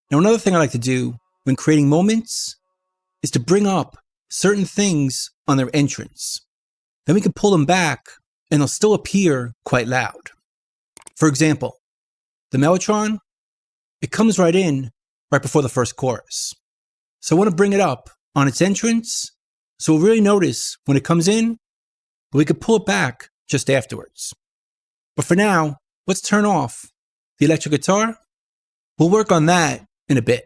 Now, another thing I like to do when creating moments is to bring up certain things on their entrance. Then we can pull them back and they'll still appear quite loud. For example, the Mellotron, it comes right in right before the first chorus. So I want to bring it up on its entrance so we'll really notice when it comes in, but we could pull it back just afterwards. But for now, let's turn off the electric guitar. We'll work on that in a bit.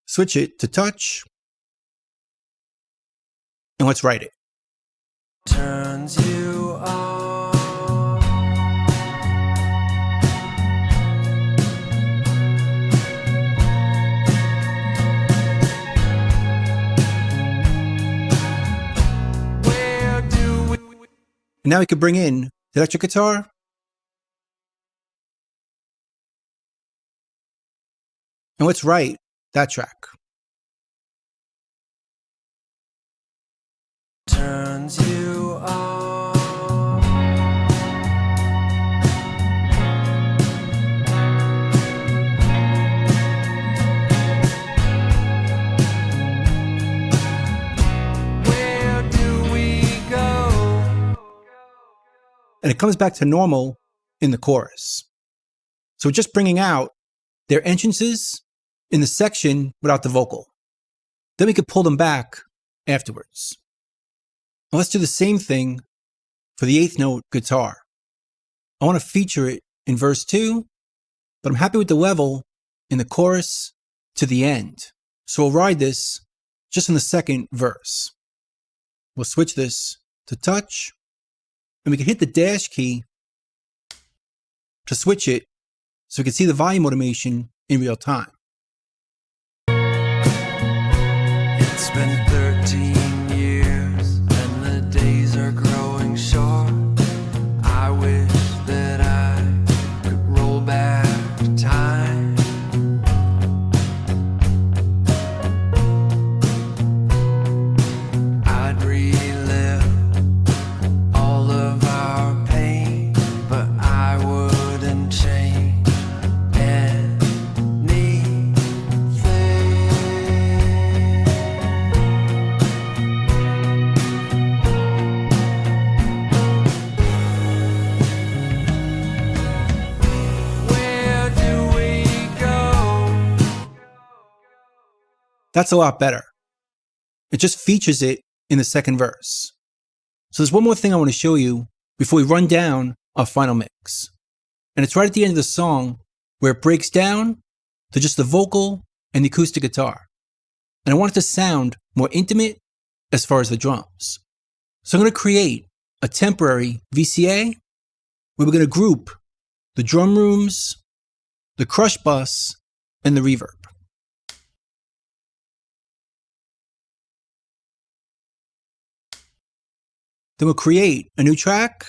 Switch it to touch, and let's write it. Turns you on. Where do we? And now we can bring in the electric guitar. And let's write that track. Turns you on. Where do we go? And it comes back to normal in the chorus. So we're just bringing out their entrances in the section without the vocal. Then we could pull them back afterwards. Now let's do the same thing for the eighth note guitar. I want to feature it in verse 2, but I'm happy with the level in the chorus to the end. So we'll ride this just in the second verse. We'll switch this to touch, and we can hit the dash key to switch it so we can see the volume automation in real time. It's been 13 years and the days are growing short. I wish that I could roll back time. I'd relive all of our pain, but I wouldn't change anything. Where do we go? That's a lot better. It just features it in the second verse. So there's one more thing I want to show you before we run down our final mix. And it's right at the end of the song where it breaks down to just the vocal and the acoustic guitar. And I want it to sound more intimate as far as the drums. So I'm going to create a temporary VCA where we're going to group the drum rooms, the crush bus, and the reverb. Then we'll create a new track,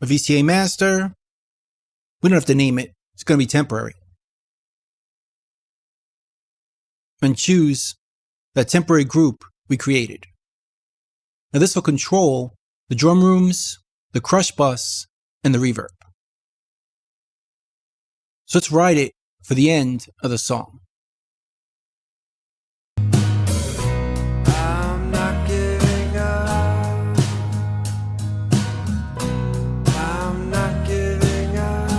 a VCA master. We don't have to name it. It's going to be temporary. And choose that temporary group we created. Now this will control the drum rooms, the crush bus, and the reverb. So let's write it for the end of the song. I'm not giving up. I'm not giving up.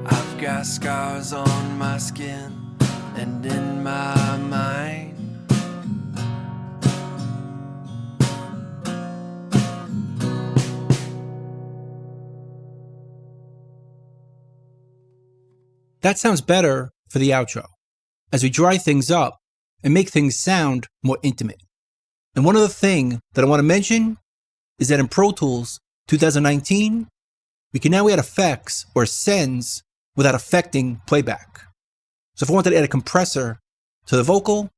I've got scars on my skin and in my mind. That sounds better for the outro, as we dry things up and make things sound more intimate. And one other thing that I want to mention is that in Pro Tools 2019, we can now add effects or sends without affecting playback. So if I wanted to add a compressor to the vocal,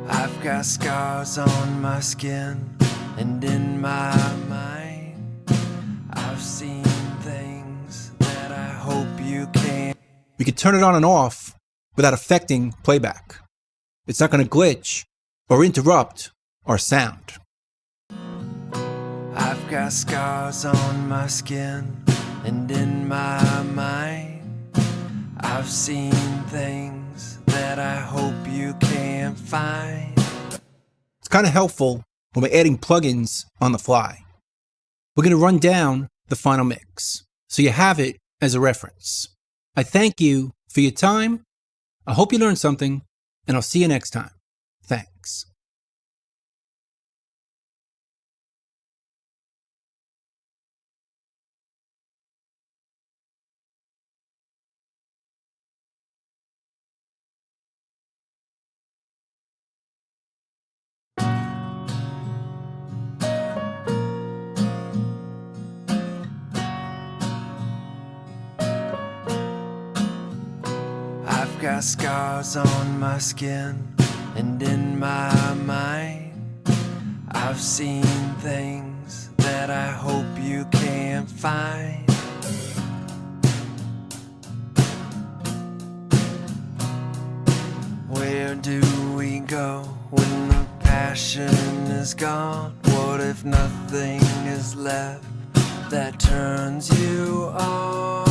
I've got scars on my skin and in my mind. I've seen things that I hope you can. we could turn it on and off without affecting playback. It's not going to glitch or interrupt our sound. I've got scars on my skin and in my mind. I've seen things that I hope you can't find. It's kind of helpful when we're adding plugins on the fly. We're going to run down the final mix, so you have it as a reference. I thank you for your time. I hope you learned something, and I'll see you next time. Thanks. I've got scars on my skin and in my mind. I've seen things that I hope you can't find. Where do we go when the passion is gone? What if nothing is left that turns you on?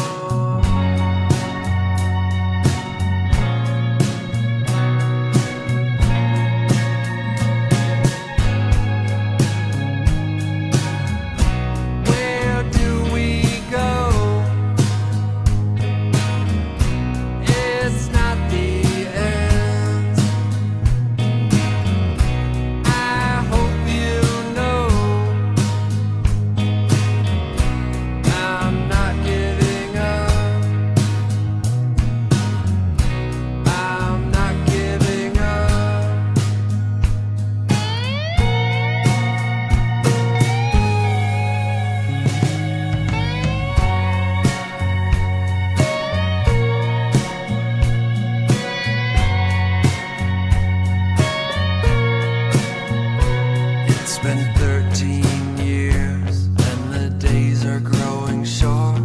It's been 13 years and the days are growing short.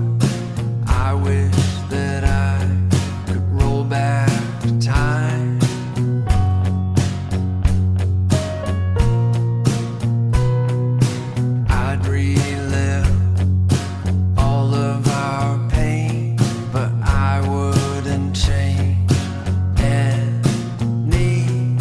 I wish that I could roll back time. I'd relive all of our pain, but I wouldn't change anything.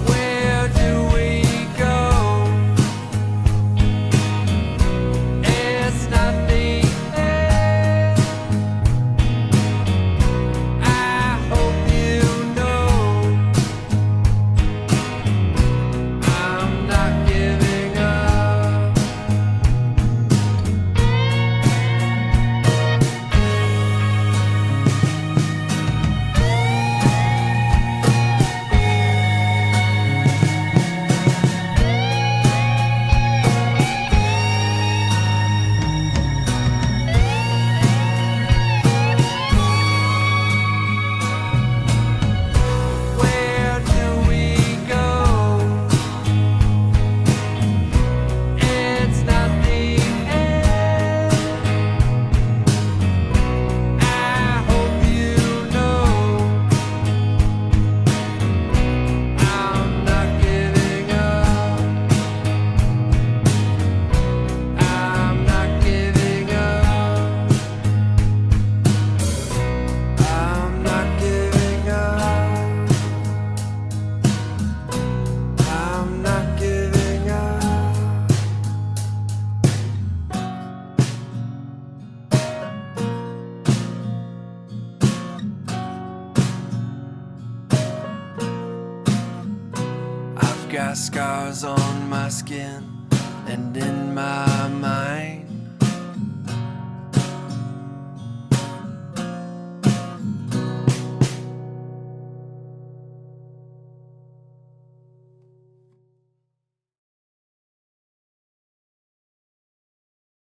Where do we go? It's not the end. I hope you know I'm not giving up. Where do we go? It's not the end. I hope you know I'm not giving up. I'm not giving up. I'm not giving up. I'm not giving up. I've got scars on my skin and in my mind.